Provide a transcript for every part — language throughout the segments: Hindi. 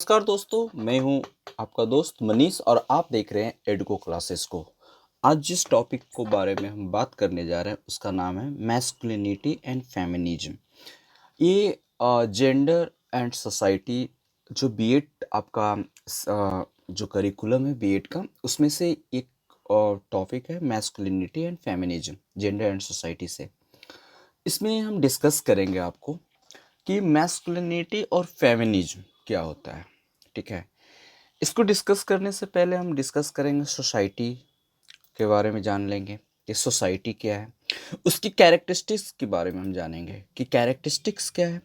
नमस्कार दोस्तों, मैं हूं आपका दोस्त मनीष और आप देख रहे हैं एडुको क्लासेस को। आज जिस टॉपिक को बारे में हम बात करने जा रहे हैं उसका नाम है मैस्कुलिनिटी एंड फेमिनिज्म। ये जेंडर एंड सोसाइटी जो बीएड आपका जो करिकुलम है बीएड का, उसमें से एक टॉपिक है masculinity and feminism, gender and society से। इसमें हम डिस्कस करेंगे आपको कि मैस्कुलिनिटी और फेमिनिज्म क्या होता है। ठीक है, इसको डिस्कस करने से पहले हम डिस्कस करेंगे सोसाइटी के बारे में, जान लेंगे कि सोसाइटी क्या है। उसकी कैरेक्टरिस्टिक्स के बारे में हम जानेंगे कि कैरेक्टरिस्टिक्स क्या है,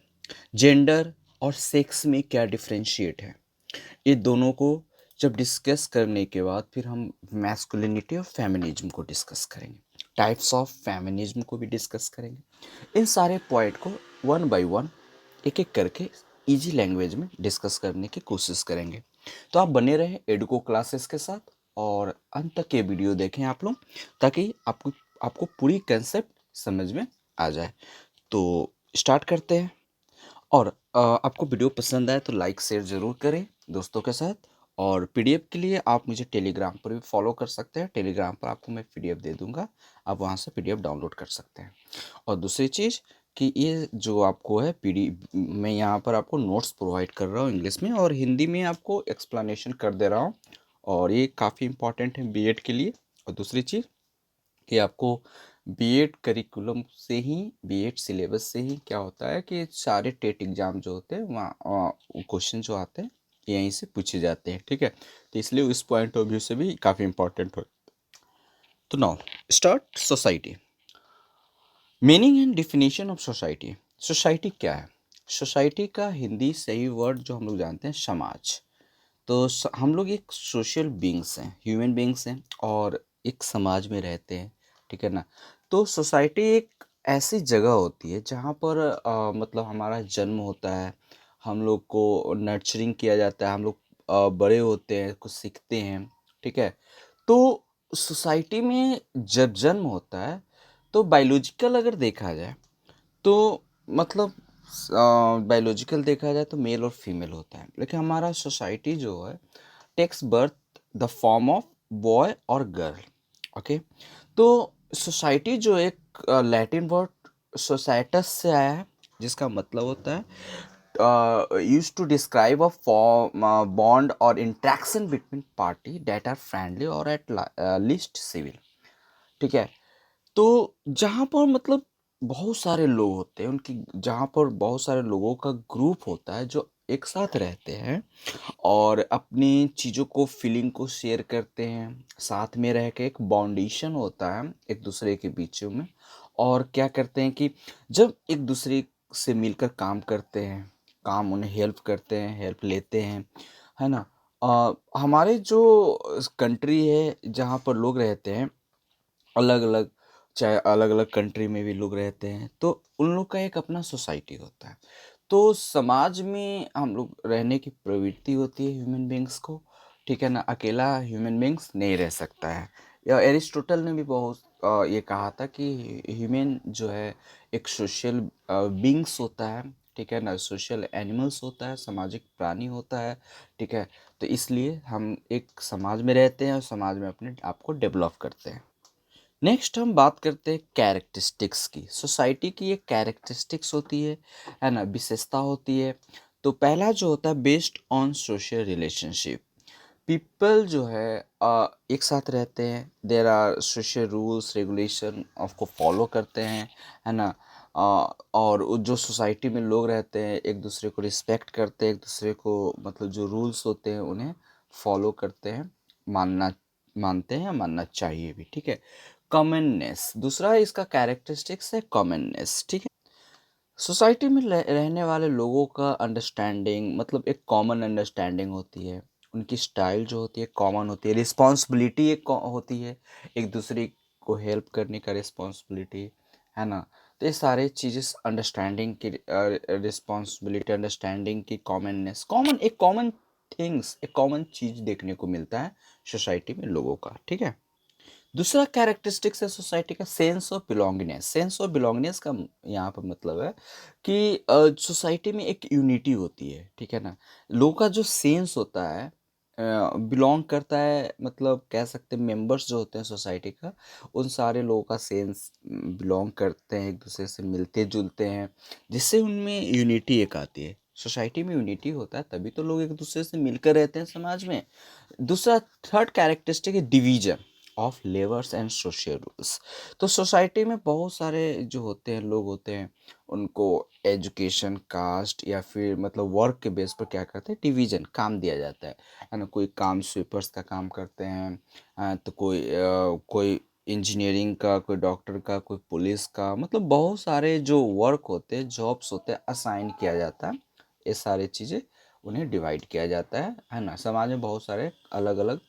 जेंडर और सेक्स में क्या डिफरेंशिएट है। ये दोनों को जब डिस्कस करने के बाद फिर हम मैस्कुलिनिटी और फेमिनिज्म को डिस्कस करेंगे, टाइप्स ऑफ फेमिनिज्म को भी डिस्कस करेंगे। इन सारे पॉइंट को वन बाय वन एक एक करके इजी लैंग्वेज में डिस्कस करने की कोशिश करेंगे। तो आप बने रहें एडुको क्लासेस के साथ और अंत तक ये वीडियो देखें आप लोग, ताकि आपको आपको पूरी कंसेप्ट समझ में आ जाए। तो स्टार्ट करते हैं। और आपको वीडियो पसंद आए तो लाइक शेयर ज़रूर करें दोस्तों के साथ। और पीडीएफ के लिए आप मुझे टेलीग्राम पर भी फॉलो कर सकते हैं। टेलीग्राम पर आपको मैं पीडीएफ दे दूंगा, आप वहां से पीडीएफ डाउनलोड कर सकते हैं। और दूसरी चीज़ कि ये जो आपको है पीडी मैं यहाँ पर आपको नोट्स प्रोवाइड कर रहा हूँ इंग्लिश में, और हिंदी में आपको एक्सप्लेनेशन कर दे रहा हूँ। और ये काफ़ी इंपॉर्टेंट है बीएड के लिए। और दूसरी चीज़ कि आपको बीएड करिकुलम से ही, बीएड सिलेबस से ही क्या होता है कि सारे टेट एग्ज़ाम जो होते हैं वहाँ क्वेश्चन जो आते हैं यहीं से पूछे जाते हैं। ठीक है, तो इसलिए उस पॉइंट ऑफ व्यू से भी काफ़ी इंपॉर्टेंट हो। तो now start society. Meaning and definition of society. Society क्या है? सोसाइटी का हिंदी सही वर्ड जो हम लोग जानते हैं समाज। तो हम लोग एक सोशल बींग्स हैं, ह्यूमन बींग्स हैं और एक समाज में रहते हैं। ठीक है ना। तो सोसाइटी एक ऐसी जगह होती है जहाँ पर मतलब हमारा जन्म होता है, हम लोग को नर्चरिंग किया जाता है, हम लोग बड़े होते हैं, कुछ सीखते हैं। ठीक है। तो सोसाइटी में जब जन्म होता है तो बायोलॉजिकल अगर देखा जाए तो मतलब बायोलॉजिकल देखा जाए तो मेल और फीमेल होता है, लेकिन हमारा सोसाइटी जो है takes birth the form of boy और गर्ल। ओके। तो सोसाइटी जो एक लैटिन वर्ड सोसाइटस से आया है, जिसका मतलब होता है use to describe a form bond और interaction between party that are friendly और एट लीस्ट सिविल। ठीक है। तो जहाँ पर मतलब बहुत सारे लोग होते हैं, उनकी जहाँ पर बहुत सारे लोगों का ग्रुप होता है जो एक साथ रहते हैं और अपनी चीज़ों को, फीलिंग को शेयर करते हैं, साथ में रह के एक बाउंडेशन होता है एक दूसरे के बीच में। और क्या करते हैं कि जब एक दूसरे से मिलकर काम करते हैं, काम उन्हें हेल्प करते हैं, हेल्प लेते हैं, है ना। हमारे जो कंट्री है जहाँ पर लोग रहते हैं अलग अलग, चाहे अलग अलग कंट्री में भी लोग रहते हैं, तो उन लोग का एक अपना सोसाइटी होता है। तो समाज में हम लोग रहने की प्रवृत्ति होती है ह्यूमन बींग्स को। ठीक है ना, अकेला ह्यूमन बींग्स नहीं रह सकता है। या एरिस्टोटल ने भी बहुत ये कहा था कि ह्यूमन जो है एक सोशल बींग्स होता है। ठीक है ना, सोशल एनिमल्स होता है, सामाजिक प्राणी होता है। ठीक है। तो इसलिए हम एक समाज में रहते हैं और समाज में अपने आप को डेवलप करते हैं। नेक्स्ट हम बात करते हैं कैरेक्टरिस्टिक्स की। सोसाइटी की एक कैरेक्टरिस्टिक्स होती है ना, विशेषता होती है। तो पहला जो होता है based on social relationship. People जो है एक साथ रहते हैं, there are social rules regulation of को फॉलो करते हैं, है ना। और जो सोसाइटी में लोग रहते हैं एक दूसरे को रिस्पेक्ट करते हैं, एक दूसरे को मतलब जो रूल्स होते हैं उन्हें फॉलो करते हैं, मानना मानते हैं या मानना चाहिए भी। ठीक है। कॉमननेस दूसरा इसका कैरेक्टरिस्टिक्स है, कॉमननेस। ठीक है। सोसाइटी में रहने वाले लोगों का अंडरस्टैंडिंग मतलब एक कॉमन अंडरस्टैंडिंग होती है, उनकी स्टाइल जो होती है कॉमन होती है, रिस्पॉन्सिबिलिटी एक होती है, एक दूसरे को हेल्प करने का रिस्पॉन्सिबिलिटी, है ना। तो ये सारे चीज़ें अंडरस्टैंडिंग की, रिस्पॉन्सिबिलिटी, अंडरस्टैंडिंग की, कॉमननेस, कॉमन एक कॉमन थिंग्स, एक कॉमन चीज़ देखने को मिलता है सोसाइटी में लोगों का। ठीक है। दूसरा कैरेक्टरिस्टिक्स है सोसाइटी का sense of belongingness. Sense of belongingness का यहाँ पर मतलब है कि सोसाइटी में एक यूनिटी होती है, ठीक है ना। लोगों का जो सेंस होता है बिलोंग करता है, मतलब कह सकते हैं मेंबर्स जो होते हैं सोसाइटी का, उन सारे लोगों का सेंस बिलोंग करते हैं, एक दूसरे से मिलते जुलते हैं, जिससे उनमें यूनिटी एक आती है। सोसाइटी में यूनिटी होता है तभी तो लोग एक दूसरे से मिलकर रहते हैं समाज में। दूसरा थर्ड कैरेक्टरिस्टिक है division of labours and social rules. तो सोसाइटी में बहुत सारे जो होते हैं लोग होते हैं, उनको एजुकेशन, कास्ट या फिर मतलब वर्क के बेस पर क्या करते हैं, डिवीजन काम दिया जाता है ना। कोई काम स्वीपर्स का काम करते हैं, तो कोई इंजीनियरिंग का, कोई डॉक्टर का, कोई पुलिस का, मतलब बहुत सारे जो वर्क होते हैं, जॉब्स होते हैं, असाइन किया जाता है। ये सारी चीज़ें उन्हें डिवाइड किया जाता है ना। समाज में बहुत सारे अलग अलग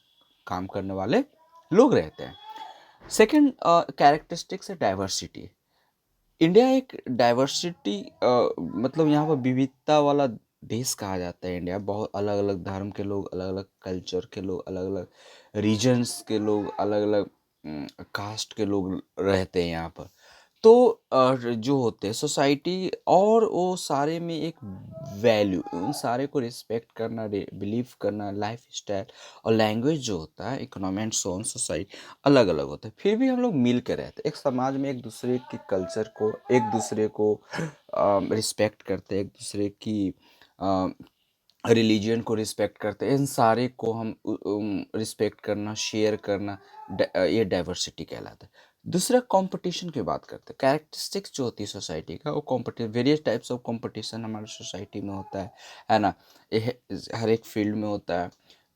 काम करने वाले लोग रहते हैं। सेकंड कैरेक्टरिस्टिक्स है डाइवर्सिटी। इंडिया एक डाइवर्सिटी मतलब यहाँ पर विविधता वाला देश कहा जाता है। इंडिया बहुत अलग अलग धर्म के लोग, अलग अलग कल्चर के लोग, अलग अलग रीजन्स के लोग, अलग अलग कास्ट के लोग रहते हैं यहाँ पर। तो जो होते हैं सोसाइटी, और वो सारे में एक वैल्यू, उन सारे को रिस्पेक्ट करना, बिलीव करना, लाइफ स्टाइल और लैंग्वेज जो होता है, economy and so on, society अलग अलग होता है, फिर भी हम लोग मिल के रहते हैं एक समाज में। एक दूसरे की कल्चर को, एक दूसरे को रिस्पेक्ट करते हैं, एक दूसरे की रिलीजन को रिस्पेक्ट करते हैं। इन सारे को हम रिस्पेक्ट करना, शेयर करना, ये डाइवर्सिटी कहलाता है। दूसरा कंपटीशन की बात करते हैं। कैरेक्टरिस्टिक्स जो होती है सोसाइटी का, वो competition, various types of competition हमारे सोसाइटी में होता है ना। ये हर एक फील्ड में होता है।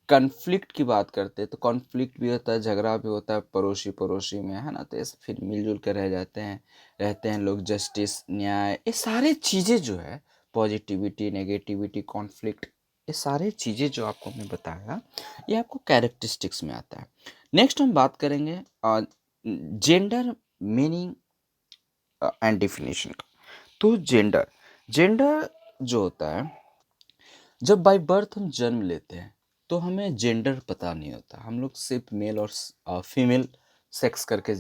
कन्फ्लिक्ट की बात करते हैं तो कॉन्फ्लिक्ट भी होता है, झगड़ा भी होता है पड़ोसी पड़ोसी में, है ना। तो ऐसे फिर मिलजुल कर रह जाते हैं, रहते हैं लोग। जस्टिस, न्याय, ये सारी चीज़ें जो है, पॉजिटिविटी, नेगेटिविटी, कॉन्फ्लिक्ट, ये सारी चीज़ें जो आपको मैं बताया, ये आपको कैरेक्टरिस्टिक्स में आता है। नेक्स्ट हम बात करेंगे जेंडर मीनिंग एंड डिफिनेशन का। तो जेंडर जेंडर जो होता है, जब बाय बर्थ हम जन्म लेते हैं तो हमें जेंडर पता नहीं होता। हम लोग सिर्फ मेल और फीमेल सेक्स करके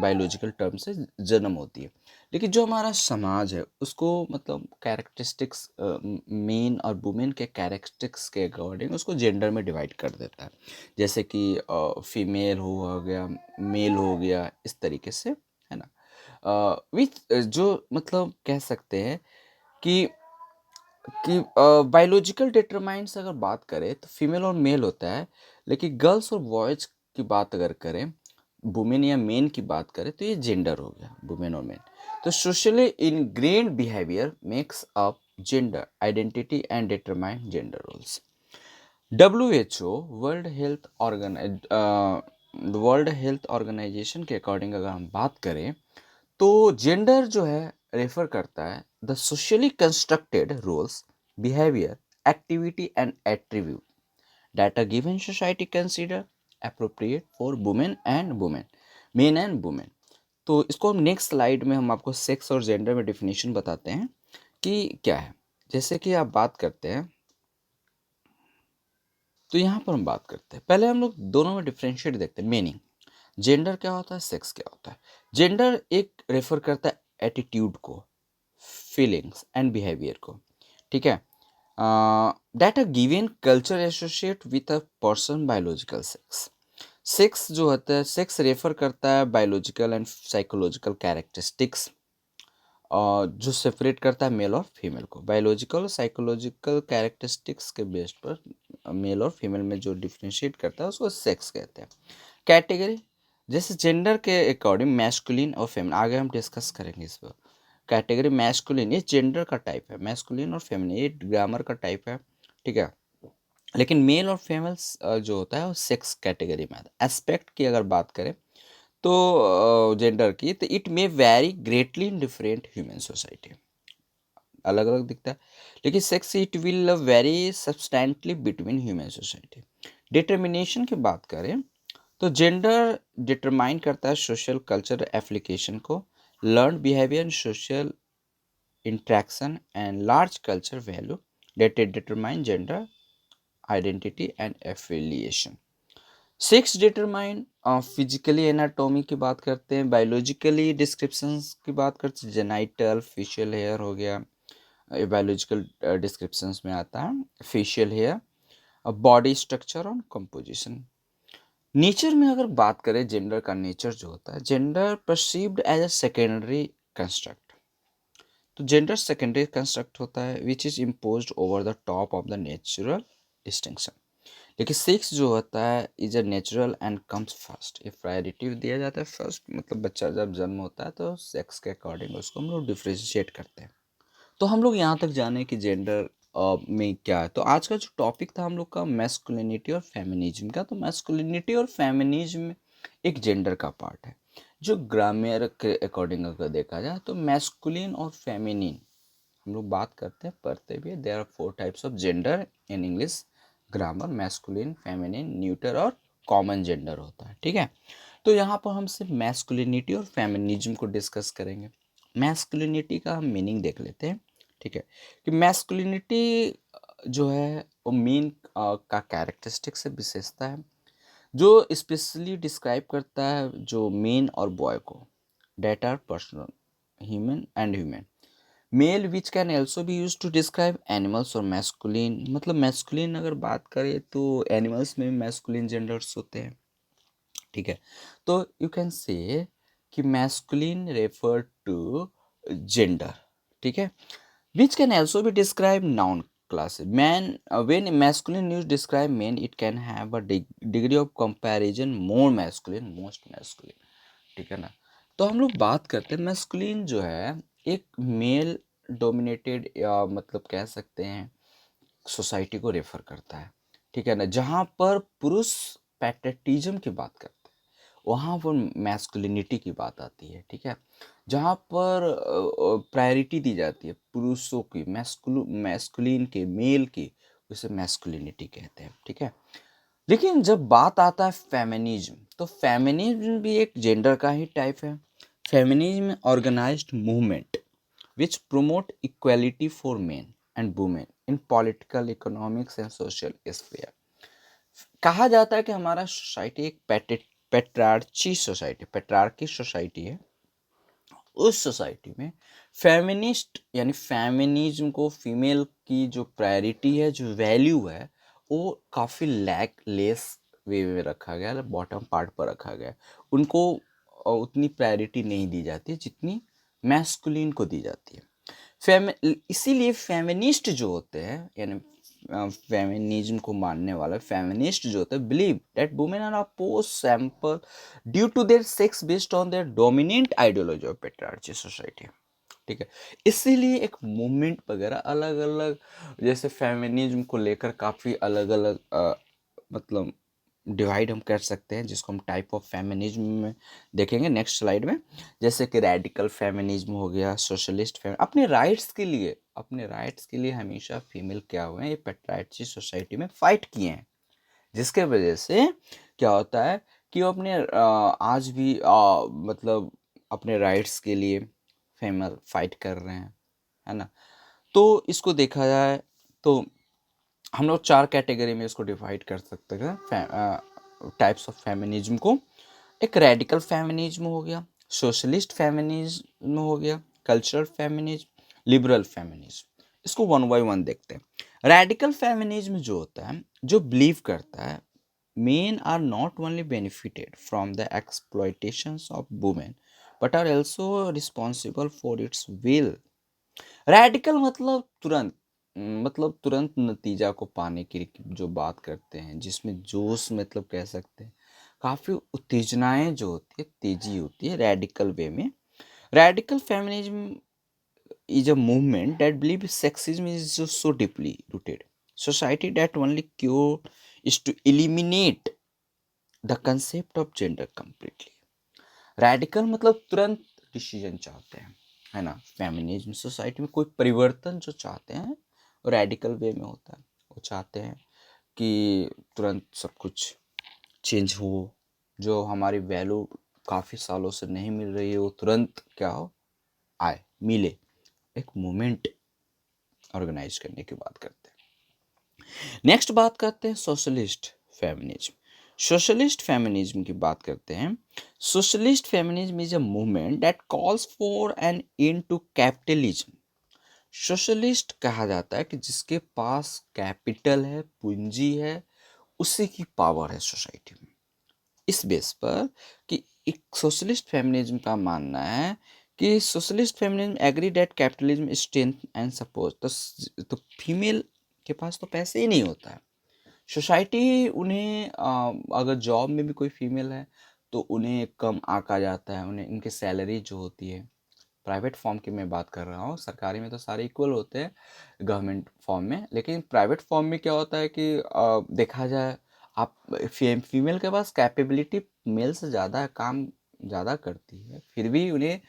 बायोलॉजिकल टर्म से जन्म होती है। लेकिन जो हमारा समाज है उसको मतलब कैरेक्टरिस्टिक्स, मेन और वुमेन के कैरेक्टरिस्टिक्स के अकॉर्डिंग उसको जेंडर में डिवाइड कर देता है। जैसे कि फीमेल हो गया, मेल हो गया, इस तरीके से, है ना। विथ जो मतलब कह सकते हैं कि बायोलॉजिकल डिटरमाइंस अगर बात करें तो फीमेल और मेल होता है। लेकिन गर्ल्स और बॉयज की बात अगर करें, वुमेन या मेन की बात करें, तो ये जेंडर हो गया, वुमेन और मेन। तो socially ingrained behaviour makes up gender identity and determine gender roles. WHO, world health organisation के अकॉर्डिंग अगर हम बात करें, तो जेंडर जो है रेफर करता है the socially constructed roles, behaviour, activity and attribute that a given society consider appropriate for women and women, men and women. तो इसको हम नेक्स्ट स्लाइड में हम आपको सेक्स और जेंडर में डिफिनेशन बताते हैं कि क्या है। जैसे कि आप बात करते हैं, तो यहाँ पर हम बात करते हैं, पहले हम लोग दोनों में डिफ्रेंशिएट देखते हैं। मीनिंग, जेंडर क्या होता है, सेक्स क्या होता है। जेंडर एक रेफर करता है एटीट्यूड को, फीलिंग्स एंड बिहेवियर को, ठीक है। That a given culture associate with a person biological sex. Sex जो होता है, सेक्स रेफर करता है बायोलॉजिकल एंड साइकोलॉजिकल कैरेक्टरिस्टिक्स, और जो सेपरेट करता है मेल और फीमेल को। बायोलॉजिकल और साइकोलॉजिकल कैरेक्टरिस्टिक्स के बेस पर मेल और फीमेल में जो डिफ्रेंशिएट करता है उसको सेक्स कहते हैं। कैटेगरी, जैसे जेंडर के अकॉर्डिंग मैस्कुलिन और फेमिनिन, आगे हम डिस्कस करेंगे इस पर। कैटेगरी मैस्कुलिन, ये जेंडर का टाइप है, मैस्कुलिन और फेमिनिन ये ग्रामर का टाइप है, ठीक है। लेकिन मेल और फीमेल्स जो होता है वो सेक्स कैटेगरी में आता है। एस्पेक्ट की अगर बात करें तो जेंडर की, तो it may vary greatly in different human society, अलग अलग दिखता है। लेकिन sex it will vary substantially between human society. Determination की बात करें तो जेंडर डिटरमाइन करता है सोशल कल्चर एप्लीकेशन को, learn behaviour and social interaction and large culture value that determine gender identity and affiliation. Sex determine physically anatomy की बात करते हैं, बायोलॉजिकली डिस्क्रिप्शंस की बात करते हैं, जेनाइटल फेशियल हेयर हो गया, बायोलॉजिकल डिस्क्रिप्शंस में आता है फेशियल हेयर, बॉडी स्ट्रक्चर और कंपोजिशन। नेचर में अगर बात करें जेंडर का, नेचर जो होता है, gender perceived as a secondary construct. तो जेंडर सेकेंडरी कंस्ट्रक्ट होता है which is imposed over the top of the natural distinction. लेकिन सेक्स जो होता है is a natural and comes first, ये प्रायोरिटी दिया जाता है फर्स्ट, मतलब बच्चा जब जन्म होता है तो सेक्स के अकॉर्डिंग उसको हम लोग डिफ्रेंशिएट करते हैं। तो हम लोग यहाँ तक जाने कि जेंडर में क्या है। तो आज का जो टॉपिक था हम लोग का मैस्कुलिनिटी और फेमिनिज्म का, तो मैस्कुलिनिटी और फेमिनिज्म एक जेंडर का पार्ट है। जो ग्रामर के अकॉर्डिंग अगर देखा जाए तो मैस्कुलिन और फेमिनिन हम लोग बात करते हैं, पढ़ते भी है। There are 4 types of gender in English grammar, masculine, feminine, neuter और कॉमन जेंडर होता है, ठीक है। तो यहाँ पर हम सिर्फ मैस्कुलिनिटी और फेमिनिज्म को डिस्कस करेंगे। मैस्कुलिनिटी का हम मीनिंग देख लेते हैं, ठीक है। कि मैस्कुलिनिटी जो है वो मेन का कैरेक्टरिस्टिक्स से विशेषता है जो स्पेशली डिस्क्राइब करता है जो मेन और बॉय को, that are personal human and human. Male which can also be use to describe animals, और मैस्कुलिन मतलब मैस्कुलिन अगर बात करें तो एनिमल्स में भी मैस्कुलिन जेंडर्स होते हैं, ठीक है। तो यू कैन से कि मैस्कुलिन रेफर टू जेंडर, ठीक है, which can also be described noun classes. Man, when masculine use describe men, it can have a degree of comparison more masculine, most masculine, ठीक है ना। तो हम लोग बात करते हैं मैस्कुलिन जो है एक मेल डोमिनेटेड या मतलब कह सकते हैं सोसाइटी को रेफर करता है, ठीक है ना। जहाँ पर पुरुष पैट्रियटिज्म की बात करते हैं वहाँ पर मैस्कुलिनिटी की बात आती है, ठीक है। जहाँ पर प्रायोरिटी दी जाती है पुरुषों की, मैस्कुलिन के, मेल की, उसे मैस्कुलिनिटी कहते हैं, ठीक है। लेकिन जब बात आता है फेमिनिज्म, तो फेमिनिज्म भी एक जेंडर का ही टाइप है। Feminism organised movement which promote equality for men and women in political, economics and social sphere। कहा जाता है कि हमारा सोसाइटी एक पेट्रार्ची सोसाइटी, पेट्रार्की सोसाइटी है। उस सोसाइटी में फेमिनिस्ट यानी फेमिनिज्म को, फीमेल की जो प्रायोरिटी है, जो वैल्यू है, वो काफ़ी लेस वे में रखा गया है, बॉटम पार्ट पर रखा गया है। उनको उतनी प्रायोरिटी नहीं दी जाती है जितनी मैस्कुलिन को दी जाती है। इसीलिए फेमिनिस्ट जो होते हैं यानी फेमिनिज्म को मानने वाले फेमिनिस्ट जो होते हैं believe that women are oppressed simply due to their sex based on their dominant ideology of patriarchy society, ठीक है। इसीलिए एक मूवमेंट वगैरह अलग अलग, जैसे फेमिनिज्म को लेकर काफ़ी अलग अलग मतलब डिवाइड हम कर सकते हैं, जिसको हम टाइप ऑफ फेमिनिज्म में देखेंगे नेक्स्ट स्लाइड में। जैसे कि रेडिकल फेमिनिज्म हो गया, सोशलिस्ट अपने राइट्स के लिए हमेशा फीमेल क्या हुए हैं, ये पेट्रार्ची सोसाइटी में फाइट किए हैं, जिसके वजह से क्या होता है कि वो अपने आज भी मतलब अपने राइट्स के लिए फीमेल फाइट कर रहे हैं, है ना। तो इसको देखा जाए तो हम लोग 4 कैटेगरी में इसको डिवाइड कर सकते हैं टाइप्स ऑफ फेमिनिज्म को। एक रेडिकल फेमिनिज्म हो गया, सोशलिस्ट फेमिनिज्म हो गया, कल्चरल फेमिनिज्म, लिबरल फेमिनिज्म। इसको वन बाय वन देखते हैं। रेडिकल फेमिनिज्म जो होता है, जो बिलीव करता है men are not only benefited from the exploitations of women but are also responsible for its will। Radical मतलब तुरंत नतीजा को पाने की जो बात करते हैं, जिसमें जोश मतलब कह सकते हैं काफ़ी उत्तेजनाएं जो होती है, तेजी होती है रेडिकल वे में। Radical feminism is a movement that believes sexism is so deeply rooted society that only cure is to eliminate the concept of gender completely। Radical मतलब तुरंत डिसीजन चाहते हैं, है ना। फेमिनिज्म सोसाइटी में कोई परिवर्तन जो चाहते हैं वो रेडिकल वे में होता है। वो चाहते हैं कि तुरंत सब कुछ चेंज हो, जो हमारी वैल्यू काफ़ी सालों से नहीं मिल रही है वो तुरंत क्या हो, आए, मिले। एक मूवमेंट ऑर्गेनाइज करने की बात करते हैं। नेक्स्ट बात करते हैं सोशलिस्ट फेमिनिज्म। सोशलिस्ट फेमिनिज्म की बात करते हैं। Socialist feminism is a movement that calls for an end to capitalism. Socialist कहा जाता है कि जिसके पास कैपिटल है, पूंजी है, उसी की पावर है सोसाइटी में। इस बेस पर कि एक सोशलिस्ट फेमिनिज्म का मानना है कि socialist feminism agree that capitalism strength and support. तो फीमेल के पास तो पैसे ही नहीं होता है। सोसाइटी उन्हें अगर जॉब में भी कोई फीमेल है तो उन्हें कम आंका जाता है, उन्हें उनकी सैलरी जो होती है, प्राइवेट फॉर्म की मैं बात कर रहा हूँ, सरकारी में तो सारे इक्वल होते हैं गवर्नमेंट फॉर्म में, लेकिन प्राइवेट फॉर्म में क्या होता है कि देखा जाए आप फीमेल के पास कैपेबिलिटी मेल से ज़्यादा है, काम ज़्यादा करती है, फिर भी उन्हें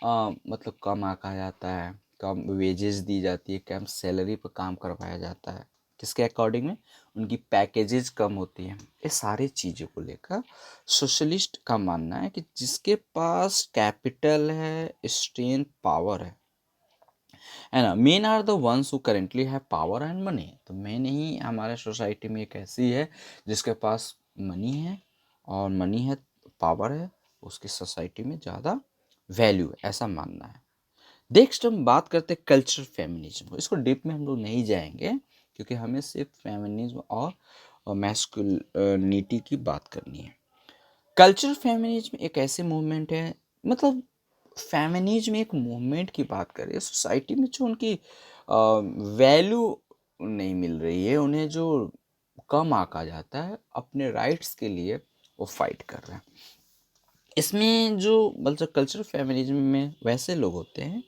मतलब कम आंका जाता है, कम वेजेस दी जाती है, कम सैलरी पर काम करवाया जाता है। किसके अकॉर्डिंग में? उनकी पैकेजेस कम होती हैं। ये सारी चीज़ों को लेकर सोशलिस्ट का मानना है कि जिसके पास कैपिटल है, स्ट्रेंथ, पावर है ना, men are the ones who currently have power and money. तो मेन ही हमारे सोसाइटी में एक ऐसी है जिसके पास मनी है, और मनी है, पावर है, उसकी सोसाइटी में ज़्यादा वैल्यू है, ऐसा मानना है। नेक्स्ट हम बात करते हैं कल्चर फेमिनिज्म। इसको डीप में हम लोग नहीं जाएंगे क्योंकि हमें सिर्फ फेमिनिज्म और मैस्कुलिनिटी की बात करनी है। कल्चर फेमिनिज्म एक ऐसे मूवमेंट है, मतलब फेमिनिज्म एक मूवमेंट की बात करें, सोसाइटी में जो उनकी वैल्यू नहीं मिल रही है, उन्हें जो कम आंका जाता है, अपने राइट्स के लिए वो फाइट कर रहे हैं। इसमें जो मतलब कल्चरल फेमिनिज्म में वैसे लोग होते हैं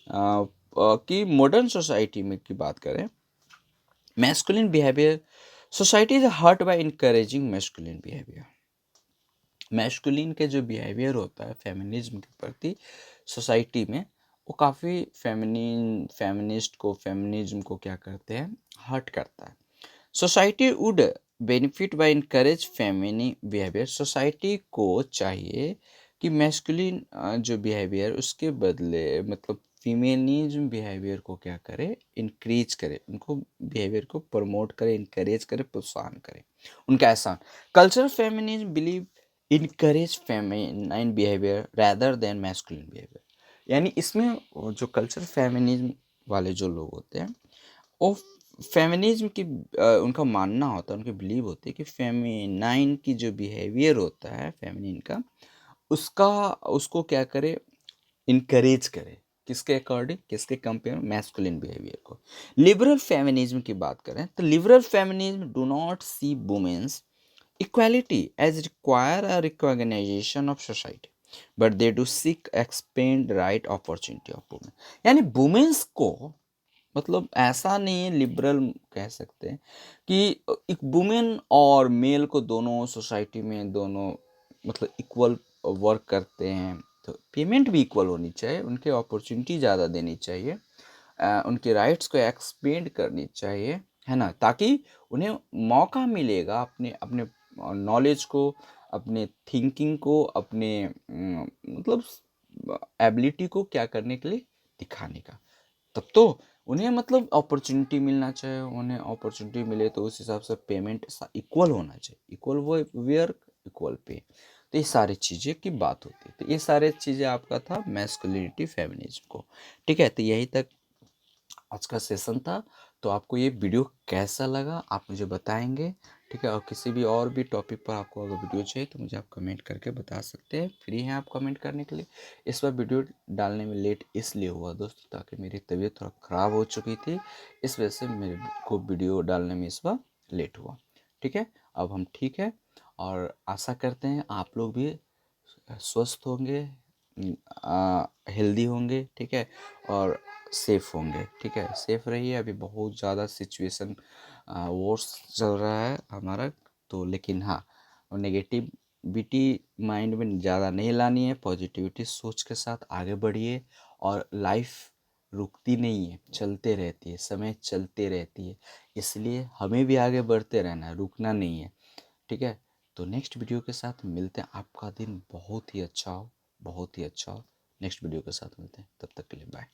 कि मॉडर्न सोसाइटी में की बात करें, masculine behaviour, society is hurt by encouraging masculine behaviour. Masculine के जो बिहेवियर होता है फेमिनिज्म के प्रति सोसाइटी में, वो काफ़ी फेमिनिस्ट को, फेमिनिज्म को क्या करते हैं, हर्ट करता है। Society would benefit by encourage feminine behaviour. Society को चाहिए कि मैस्कुलिन जो बिहेवियर, उसके बदले मतलब फीमेनिज्म बिहेवियर को क्या करे, इनक्रीज करे, उनको बिहेवियर को प्रमोट करे, इनकरेज करे, प्रोत्साहन करे, उनका एहसान। Cultural feminism believe encourage feminine behaviour rather than masculine behaviour. यानी इसमें जो कल्चरल फेमिनिज्म वाले जो लोग होते हैं, वो फेमिनिज्म की उनका मानना होता है, उनकी बिलीव होती है कि फेमिनाइन की जो बिहेवियर होता है फेमिनिन का, उसका उसको क्या करे, इनकरेज करे। किसके अकॉर्डिंग, किसके कंपेयर, मैस्कुलिन बिहेवियर को। लिबरल फेमिनिज्म की बात करें तो liberal feminism do not see women's equality as require a recognisation of society, but they do seek expand right opportunity of women. यानी वुमेन्स को मतलब ऐसा नहीं है, लिबरल कह सकते हैं कि एक वुमेन और मेल को दोनों सोसाइटी में दोनों मतलब इक्वल वर्क करते हैं, तो पेमेंट भी इक्वल होनी चाहिए, उनके अपॉर्चुनिटी ज़्यादा देनी चाहिए, उनके राइट्स को एक्सपेंड करनी चाहिए, है ना, ताकि उन्हें मौका मिलेगा अपने अपने नॉलेज को, अपने थिंकिंग को, अपने मतलब एबिलिटी को क्या करने के लिए, दिखाने का। तब तो उन्हें मतलब अपॉर्चुनिटी मिलना चाहिए, उन्हें अपॉर्चुनिटी मिले तो उस हिसाब से पेमेंट इक्वल होना चाहिए, इक्वल वो वर्क इक्वल पे। तो ये सारी चीज़ें की बात होती है। तो ये सारे चीज़ें आपका था मैस्कुलिनिटी फेमिनिज्म को। ठीक है, तो यही तक आज का सेशन था। तो आपको ये वीडियो कैसा लगा आप मुझे बताएंगे, ठीक है, और किसी भी और भी टॉपिक पर आपको अगर वीडियो चाहिए तो मुझे आप कमेंट करके बता सकते हैं, फ्री हैं आप कमेंट करने के लिए। इस बार वीडियो डालने में लेट इसलिए हुआ दोस्तों ताकि मेरी तबीयत थोड़ा ख़राब हो चुकी थी, इस वजह से मेरे को वीडियो डालने में इस बार लेट हुआ। ठीक है, अब हम ठीक है, और आशा करते हैं आप लोग भी स्वस्थ होंगे, हेल्दी होंगे, ठीक है, और सेफ होंगे। ठीक है, सेफ रहिए, अभी बहुत ज़्यादा सिचुएशन वर्स चल रहा है हमारा, तो लेकिन हाँ, नेगेटिविटी माइंड में ज़्यादा नहीं लानी है, पॉजिटिविटी सोच के साथ आगे बढ़िए। और लाइफ रुकती नहीं है, चलते रहती है, समय चलते रहती है, इसलिए हमें भी आगे बढ़ते रहना है, रुकना नहीं है। ठीक है, तो नेक्स्ट वीडियो के साथ मिलते हैं। आपका दिन बहुत ही अच्छा हो, बहुत ही अच्छा हो। नेक्स्ट वीडियो के साथ मिलते हैं, तब तक के लिए बाय।